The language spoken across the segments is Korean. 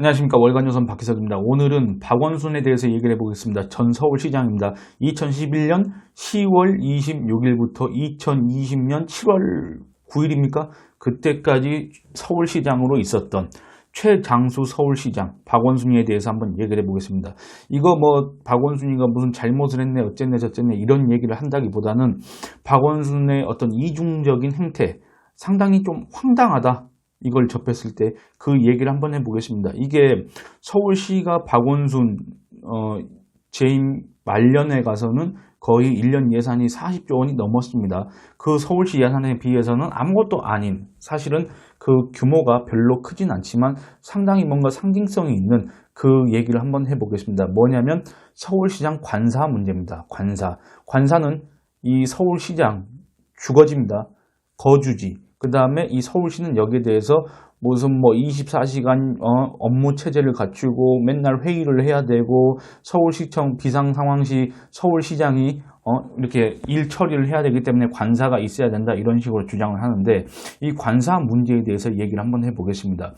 안녕하십니까. 월간조선 박희석입니다. 오늘은 박원순에 대해서 얘기를 해보겠습니다. 전 서울시장입니다. 2011년 10월 26일부터 2020년 7월 9일입니까? 그때까지 서울시장으로 있었던 최장수 서울시장 박원순이에 대해서 한번 얘기를 해보겠습니다. 이거 박원순이가 무슨 잘못을 했네 어쨌네 저쨌네 이런 얘기를 한다기보다는 박원순의 어떤 이중적인 행태 상당히 좀 황당하다. 이걸 접했을 때 그 얘기를 한번 해보겠습니다. 이게 서울시가 박원순 재임 말년에 가서는 거의 1년 예산이 40조 원이 넘었습니다. 그 서울시 예산에 비해서는 아무것도 아닌, 사실은 그 규모가 별로 크진 않지만 상당히 뭔가 상징성이 있는 그 얘기를 한번 해보겠습니다. 뭐냐면 서울시장 관사 문제입니다. 관사는 이 서울시장 주거지입니다. 거주지. 그 다음에 이 서울시는 여기에 대해서 무슨 24시간 업무 체제를 갖추고 맨날 회의를 해야 되고 서울시청 비상상황시 서울시장이 이렇게 일 처리를 해야 되기 때문에 관사가 있어야 된다 이런 식으로 주장을 하는데, 이 관사 문제에 대해서 얘기를 한번 해보겠습니다.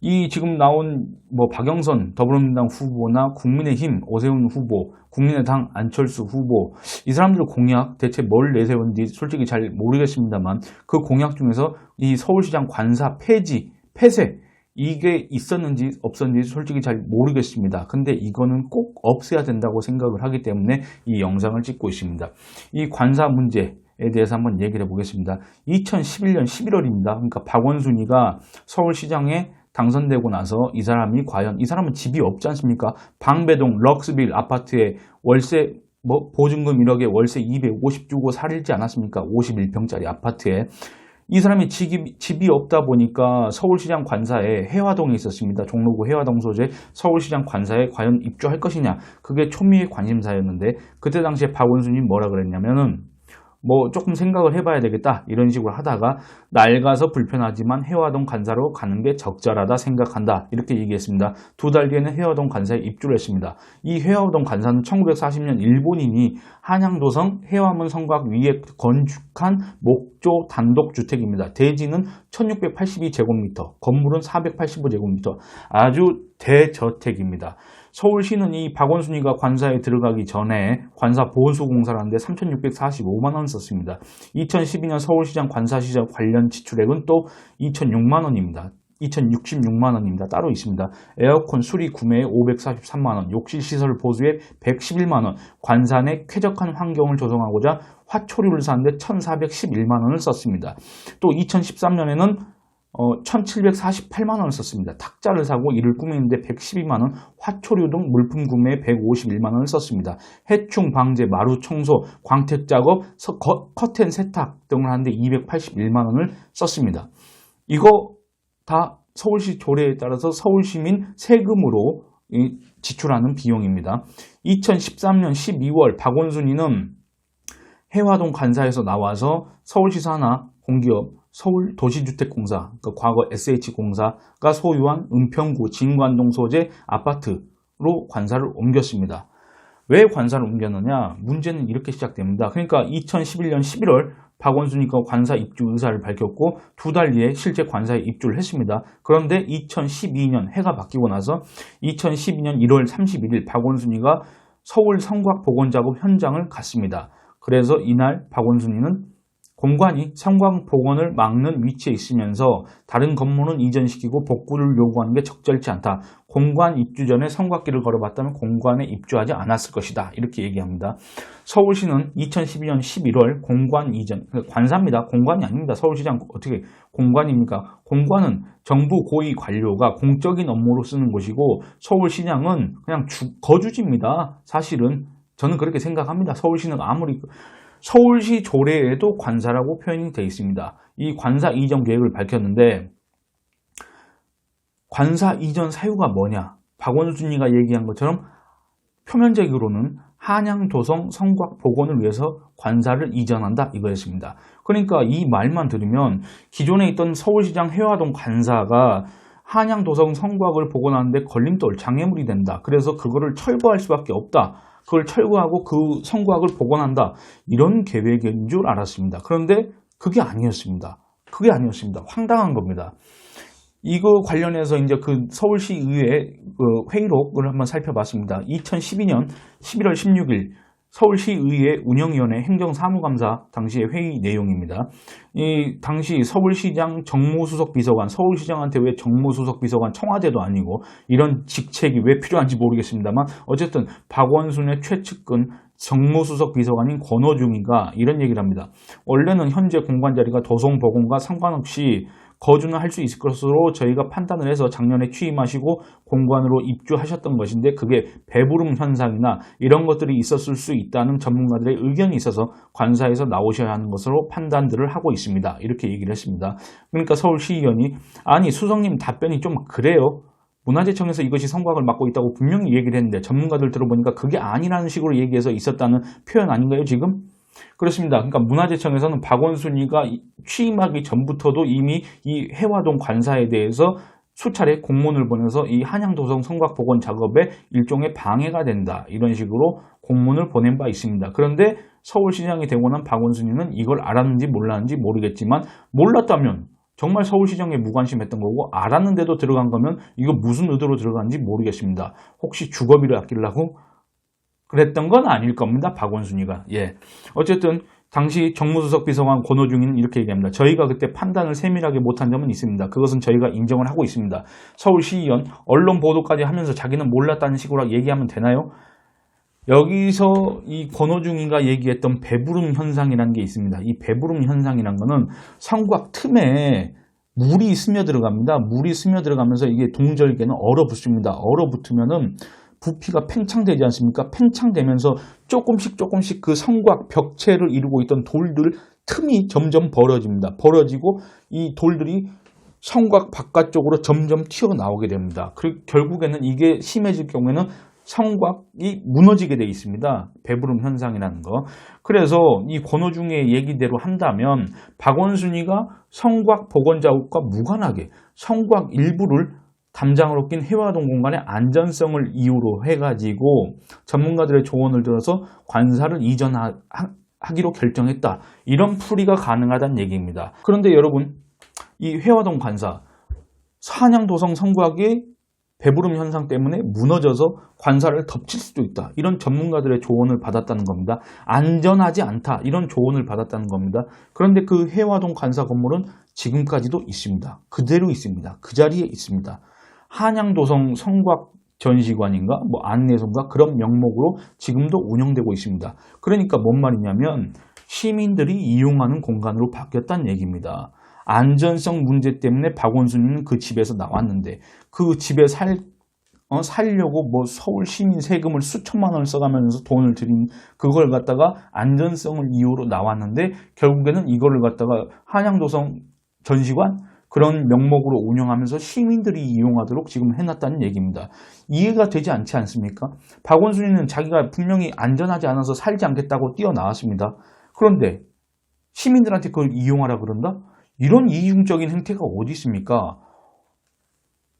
이 지금 나온 박영선 더불어민주당 후보나 국민의힘 오세훈 후보, 국민의당 안철수 후보, 이 사람들 공약 대체 뭘 내세웠는지 솔직히 잘 모르겠습니다만 그 공약 중에서 이 서울시장 관사 폐쇄 이게 있었는지 없었는지 솔직히 잘 모르겠습니다. 근데 이거는 꼭 없애야 된다고 생각을 하기 때문에 이 영상을 찍고 있습니다. 이 관사 문제에 대해서 한번 얘기를 해보겠습니다. 2011년 11월입니다. 그러니까 박원순이가 서울시장에 당선되고 나서 이 사람이 과연, 이 사람은 집이 없지 않습니까? 방배동 럭스빌 아파트에 월세 보증금 1억에 월세 250 주고 살지 않았습니까? 51평짜리 아파트에. 이 사람이 집이 없다 보니까 서울시장 관사에 해화동에 있었습니다. 종로구 해화동 소재 서울시장 관사에 과연 입주할 것이냐, 그게 초미의 관심사였는데, 그때 당시에 박원순이 뭐라 그랬냐면은 조금 생각을 해봐야 되겠다 이런 식으로 하다가 낡아서 불편하지만 해화동 관사로 가는 게 적절하다 생각한다 이렇게 얘기했습니다. 2달 뒤에는 해화동 관사에 입주를 했습니다. 이 해화동 관사는 1940년 일본인이 한양도성 해화문 성곽 위에 건축한 목조 단독주택입니다. 대지는 1682제곱미터, 건물은 485제곱미터, 아주 대저택입니다. 서울시는 이 박원순이가 관사에 들어가기 전에 관사 보수 공사를 하는데 3,645만 원 썼습니다. 2012년 서울시장 관사 시절 관련 지출액은 또 2,006만 원입니다. 2,066만 원입니다. 따로 있습니다. 에어컨 수리 구매에 543만 원, 욕실 시설 보수에 111만 원, 관사 내 쾌적한 환경을 조성하고자 화초류를 사는데 1,411만 원을 썼습니다. 또 2013년에는 1,748만 원을 썼습니다. 탁자를 사고 이를 꾸미는데 112만 원, 화초류 등 물품 구매에 151만 원을 썼습니다. 해충 방제, 마루 청소, 광택 작업, 커튼 세탁 등을 하는데 281만 원을 썼습니다. 이거 다 서울시 조례에 따라서 서울시민 세금으로 지출하는 비용입니다. 2013년 12월 박원순이는 해화동 관사에서 나와서 서울시 산하 공기업 서울도시주택공사, 그러니까 과거 SH공사가 소유한 은평구 진관동 소재 아파트로 관사를 옮겼습니다. 왜 관사를 옮겼느냐? 문제는 이렇게 시작됩니다. 그러니까 2011년 11월 박원순이가 관사 입주 의사를 밝혔고 2달 뒤에 실제 관사에 입주를 했습니다. 그런데 2012년 해가 바뀌고 나서 2012년 1월 31일 박원순이가 서울 성곽 복원 작업 현장을 갔습니다. 그래서 이날 박원순이는 공관이 성곽 복원을 막는 위치에 있으면서 다른 건물은 이전시키고 복구를 요구하는 게 적절치 않다. 공관 입주 전에 성곽길을 걸어봤다면 공관에 입주하지 않았을 것이다. 이렇게 얘기합니다. 서울시는 2012년 11월 공관 이전, 관사입니다. 공관이 아닙니다. 서울시장 어떻게 공관입니까? 공관은 정부 고위 관료가 공적인 업무로 쓰는 곳이고 서울시장은 그냥 거주지입니다. 사실은 저는 그렇게 생각합니다. 서울시는 아무리 서울시 조례에도 관사라고 표현이 되어 있습니다. 이 관사 이전 계획을 밝혔는데 관사 이전 사유가 뭐냐? 박원순이가 얘기한 것처럼 표면적으로는 한양도성 성곽 복원을 위해서 관사를 이전한다 이거였습니다. 그러니까 이 말만 들으면 기존에 있던 서울시장 해화동 관사가 한양도성 성곽을 복원하는데 걸림돌, 장애물이 된다. 그래서 그거를 철거할 수밖에 없다. 그걸 철거하고 그 성곽을 복원한다. 이런 계획인 줄 알았습니다. 그런데 그게 아니었습니다. 황당한 겁니다. 이거 관련해서 이제 그 서울시의회 회의록을 한번 살펴봤습니다. 2012년 11월 16일 서울시의회 운영위원회 행정사무감사 당시의 회의 내용입니다. 이 당시 서울시장 정무수석 비서관, 서울시장한테 왜 정무수석 비서관, 청와대도 아니고 이런 직책이 왜 필요한지 모르겠습니다만 어쨌든 박원순의 최측근 정무수석 비서관인 권오중이가 이런 얘기를 합니다. 원래는 현재 공관 자리가 도성보건과 상관없이 거주는 할 수 있을 것으로 저희가 판단을 해서 작년에 취임하시고 공관으로 입주하셨던 것인데 그게 배부름 현상이나 이런 것들이 있었을 수 있다는 전문가들의 의견이 있어서 관사에서 나오셔야 하는 것으로 판단들을 하고 있습니다. 이렇게 얘기를 했습니다. 그러니까 서울시의원이 아니 수석님 답변이 좀 그래요. 문화재청에서 이것이 성곽을 맡고 있다고 분명히 얘기를 했는데 전문가들 들어보니까 그게 아니라는 식으로 얘기해서 있었다는 표현 아닌가요 지금? 그렇습니다. 그러니까 문화재청에서는 박원순이가 취임하기 전부터도 이미 이 해화동 관사에 대해서 수차례 공문을 보내서 이 한양도성 성곽 복원 작업에 일종의 방해가 된다. 이런 식으로 공문을 보낸 바 있습니다. 그런데 서울시장이 되고 난 박원순이는 이걸 알았는지 몰랐는지 모르겠지만 몰랐다면 정말 서울시장에 무관심했던 거고 알았는데도 들어간 거면 이거 무슨 의도로 들어간지 모르겠습니다. 혹시 주거비를 아끼려고 그랬던 건 아닐 겁니다. 박원순이가. 예. 어쨌든 당시 정무수석 비서관 권오중이는 이렇게 얘기합니다. 저희가 그때 판단을 세밀하게 못한 점은 있습니다. 그것은 저희가 인정을 하고 있습니다. 서울시의원 언론 보도까지 하면서 자기는 몰랐다는 식으로 얘기하면 되나요? 여기서 이 권오중이가 얘기했던 배부름 현상이라는 게 있습니다. 이 배부름 현상이란 거는 성곽 틈에 물이 스며들어갑니다. 물이 스며들어가면서 이게 동절개는 얼어붙습니다. 얼어붙으면은 부피가 팽창되지 않습니까? 팽창되면서 조금씩 그 성곽 벽체를 이루고 있던 돌들 틈이 점점 벌어집니다. 벌어지고 이 돌들이 성곽 바깥쪽으로 점점 튀어나오게 됩니다. 그리고 결국에는 이게 심해질 경우에는 성곽이 무너지게 돼 있습니다. 배부름 현상이라는 거. 그래서 이 권오중의 얘기대로 한다면 박원순이가 성곽 복원 작업과 무관하게 성곽 일부를 담장으로 낀 해화동 공간의 안전성을 이유로 해가지고 전문가들의 조언을 들어서 관사를 이전하기로 결정했다. 이런 풀이가 가능하다는 얘기입니다. 그런데 여러분, 이 해화동 관사, 한양도성 성곽의 배부름 현상 때문에 무너져서 관사를 덮칠 수도 있다. 이런 전문가들의 조언을 받았다는 겁니다. 안전하지 않다. 이런 조언을 받았다는 겁니다. 그런데 그 해화동 관사 건물은 지금까지도 있습니다. 그대로 있습니다. 그 자리에 있습니다. 한양도성 성곽 전시관인가 뭐 안내소인가 그런 명목으로 지금도 운영되고 있습니다. 그러니까 뭔 말이냐면 시민들이 이용하는 공간으로 바뀌었다는 얘기입니다. 안전성 문제 때문에 박원순이는 그 집에서 나왔는데 그 집에 살려고 뭐 서울 시민 세금을 수천만 원을 써가면서 돈을 들인 그걸 갖다가 안전성을 이유로 나왔는데 결국에는 이거를 갖다가 한양도성 전시관 그런 명목으로 운영하면서 시민들이 이용하도록 지금 해놨다는 얘기입니다. 이해가 되지 않지 않습니까? 박원순이는 자기가 분명히 안전하지 않아서 살지 않겠다고 뛰어나왔습니다. 그런데 시민들한테 그걸 이용하라 그런다? 이런 이중적인 행태가 어디 있습니까?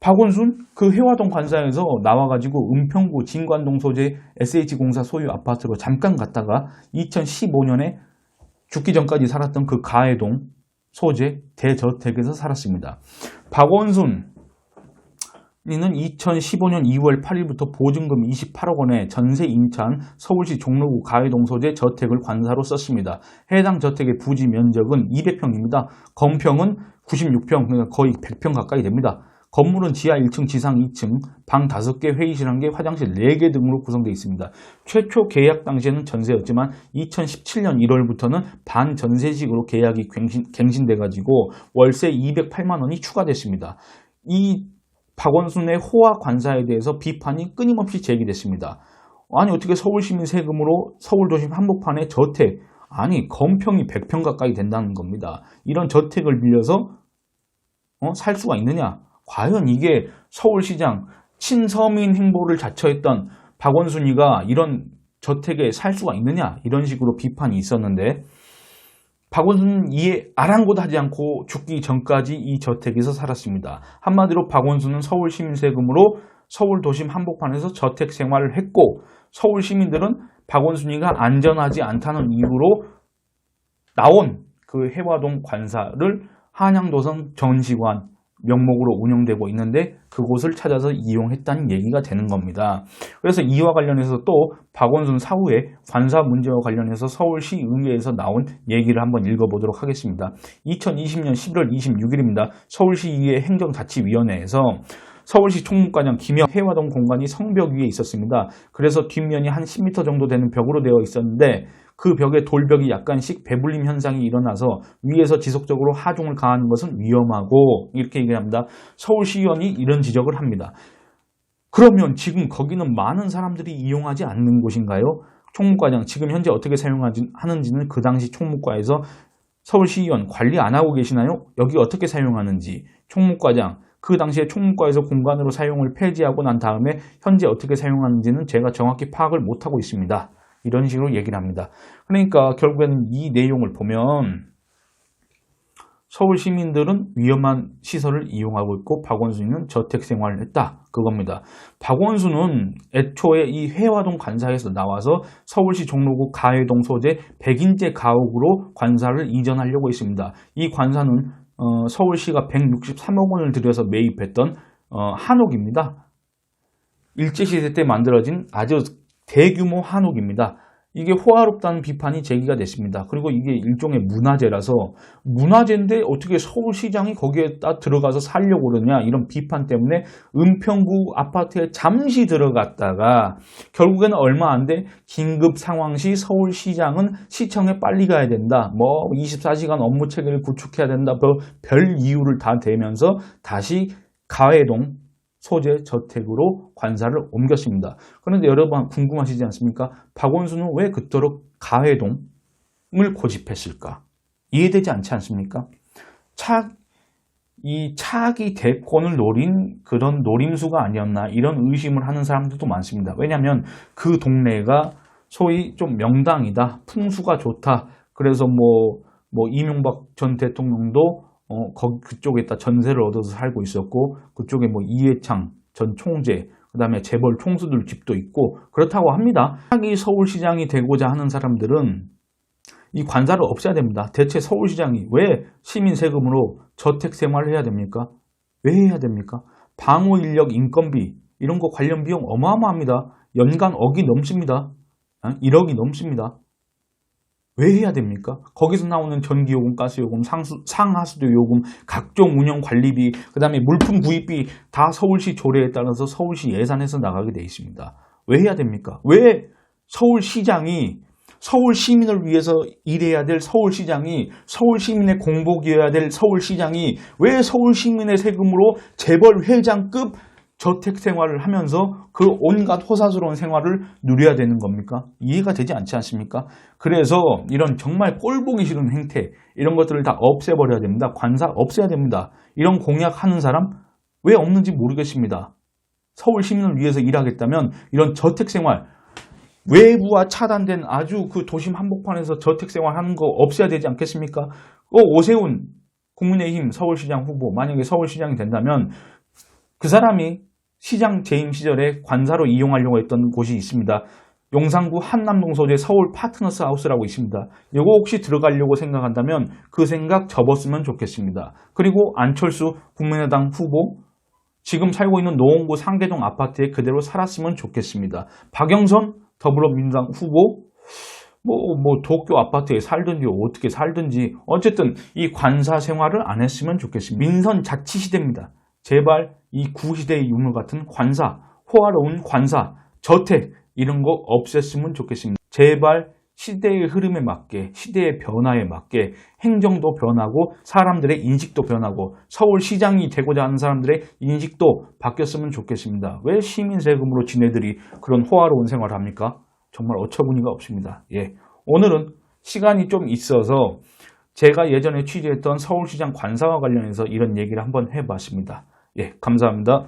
박원순 그 해화동 관사에서 나와가지고 은평구 진관동 소재 SH공사 소유 아파트로 잠깐 갔다가 2015년에 죽기 전까지 살았던 그 가해동 소재 대저택에서 살았습니다. 박원순 이는 2015년 2월 8일부터 보증금 28억 원의 전세 임차한 서울시 종로구 가해동 소재 저택을 관사로 썼습니다. 해당 저택의 부지 면적은 200평입니다. 건평은 96평, 그러니까 거의 100평 가까이 됩니다. 건물은 지하 1층, 지상 2층, 방 5개, 회의실 1개, 화장실 4개 등으로 구성되어 있습니다. 최초 계약 당시에는 전세였지만 2017년 1월부터는 반전세식으로 계약이 갱신돼가지고 월세 208만 원이 추가됐습니다. 이 박원순의 호화 관사에 대해서 비판이 끊임없이 제기됐습니다. 아니 어떻게 서울시민 세금으로 서울도심 한복판에 저택, 아니 건평이 100평 가까이 된다는 겁니다. 이런 저택을 빌려서 살 수가 있느냐? 과연 이게 서울시장 친서민 행보를 자처했던 박원순이가 이런 저택에 살 수가 있느냐? 이런 식으로 비판이 있었는데 박원순은 이에 아랑곳하지 않고 죽기 전까지 이 저택에서 살았습니다. 한마디로 박원순은 서울 시민 세금으로 서울 도심 한복판에서 저택 생활을 했고 서울 시민들은 박원순이가 안전하지 않다는 이유로 나온 그 해화동 관사를 한양도성 전시관 명목으로 운영되고 있는데 그곳을 찾아서 이용했다는 얘기가 되는 겁니다. 그래서 이와 관련해서 또 박원순 사후에 관사 문제와 관련해서 서울시의회에서 나온 얘기를 한번 읽어보도록 하겠습니다. 2020년 11월 26일입니다. 서울시의회 행정자치위원회에서 서울시 총무과장 김영 해화동 공간이 성벽 위에 있었습니다. 그래서 뒷면이 한 10m 정도 되는 벽으로 되어 있었는데 그 벽에 돌벽이 약간씩 배불림 현상이 일어나서 위에서 지속적으로 하중을 가하는 것은 위험하고 이렇게 얘기합니다. 서울시의원이 이런 지적을 합니다. 그러면 지금 거기는 많은 사람들이 이용하지 않는 곳인가요? 총무과장 지금 현재 어떻게 사용하는지는 그 당시 총무과에서 서울시의원 관리 안 하고 계시나요? 여기 어떻게 사용하는지 총무과장 그 당시에 총무과에서 공간으로 사용을 폐지하고 난 다음에 현재 어떻게 사용하는지는 제가 정확히 파악을 못하고 있습니다. 이런 식으로 얘기를 합니다. 그러니까 결국에는 이 내용을 보면 서울 시민들은 위험한 시설을 이용하고 있고 박원순이는 저택 생활을 했다. 그겁니다. 박원순은 애초에 이 해화동 관사에서 나와서 서울시 종로구 가해동 소재 백인제 가옥으로 관사를 이전하려고 했습니다. 이 관사는 서울시가 163억 원을 들여서 매입했던 한옥입니다. 일제시대 때 만들어진 아주 대규모 한옥입니다. 이게 호화롭다는 비판이 제기가 됐습니다. 그리고 이게 일종의 문화재라서 문화재인데 어떻게 서울시장이 거기에 딱 들어가서 살려고 그러냐 이런 비판 때문에 은평구 아파트에 잠시 들어갔다가 결국에는 얼마 안 돼 긴급 상황 시 서울시장은 시청에 빨리 가야 된다. 24시간 업무 체계를 구축해야 된다. 별 이유를 다 대면서 다시 가해동 소재 저택으로 관사를 옮겼습니다. 그런데 여러분 궁금하시지 않습니까? 박원순은 왜 그토록 가해동을 고집했을까? 이해되지 않지 않습니까? 이 차기 대권을 노린 그런 노림수가 아니었나 이런 의심을 하는 사람들도 많습니다. 왜냐하면 그 동네가 소위 좀 명당이다, 풍수가 좋다. 그래서 이명박 전 대통령도 그쪽에다 전세를 얻어서 살고 있었고 그쪽에 이해창 전 총재 그 다음에 재벌 총수들 집도 있고 그렇다고 합니다. 차기 서울시장이 되고자 하는 사람들은 이 관사를 없애야 됩니다. 대체 서울시장이 왜 시민 세금으로 저택 생활을 해야 됩니까? 왜 해야 됩니까? 방호 인력 인건비 이런 거 관련 비용 어마어마합니다. 연간 억이 넘습니다. 1억이 넘습니다. 왜 해야 됩니까? 거기서 나오는 전기요금, 가스요금, 상하수도 요금, 각종 운영 관리비, 그 다음에 물품 구입비 다 서울시 조례에 따라서 서울시 예산에서 나가게 돼 있습니다. 왜 해야 됩니까? 왜 서울시장이 서울 시민을 위해서 일해야 될 서울시장이 서울 시민의 공복이어야 될 서울시장이 왜 서울 시민의 세금으로 재벌 회장급 저택 생활을 하면서 그 온갖 호사스러운 생활을 누려야 되는 겁니까? 이해가 되지 않지 않습니까? 그래서 이런 정말 꼴보기 싫은 행태 이런 것들을 다 없애버려야 됩니다. 관사 없애야 됩니다. 이런 공약하는 사람 왜 없는지 모르겠습니다. 서울 시민을 위해서 일하겠다면 이런 저택 생활 외부와 차단된 아주 그 도심 한복판에서 저택 생활하는 거 없애야 되지 않겠습니까? 오세훈 국민의힘 서울시장 후보 만약에 서울시장이 된다면 그 사람이 시장 재임 시절에 관사로 이용하려고 했던 곳이 있습니다. 용산구 한남동 소재 서울 파트너스 하우스라고 있습니다. 이거 혹시 들어가려고 생각한다면 그 생각 접었으면 좋겠습니다. 그리고 안철수 국민의당 후보 지금 살고 있는 노원구 상계동 아파트에 그대로 살았으면 좋겠습니다. 박영선 더불어민주당 후보 도쿄 아파트에 살든지 어떻게 살든지 어쨌든 이 관사 생활을 안 했으면 좋겠습니다. 민선 자치 시대입니다. 제발 이 구시대의 유물 같은 관사, 호화로운 관사, 저택 이런 거 없앴으면 좋겠습니다. 제발 시대의 흐름에 맞게, 시대의 변화에 맞게 행정도 변하고 사람들의 인식도 변하고 서울시장이 되고자 하는 사람들의 인식도 바뀌었으면 좋겠습니다. 왜 시민 세금으로 지네들이 그런 호화로운 생활을 합니까? 정말 어처구니가 없습니다. 오늘은 시간이 좀 있어서 제가 예전에 취재했던 서울시장 관사와 관련해서 이런 얘기를 한번 해봤습니다. 감사합니다.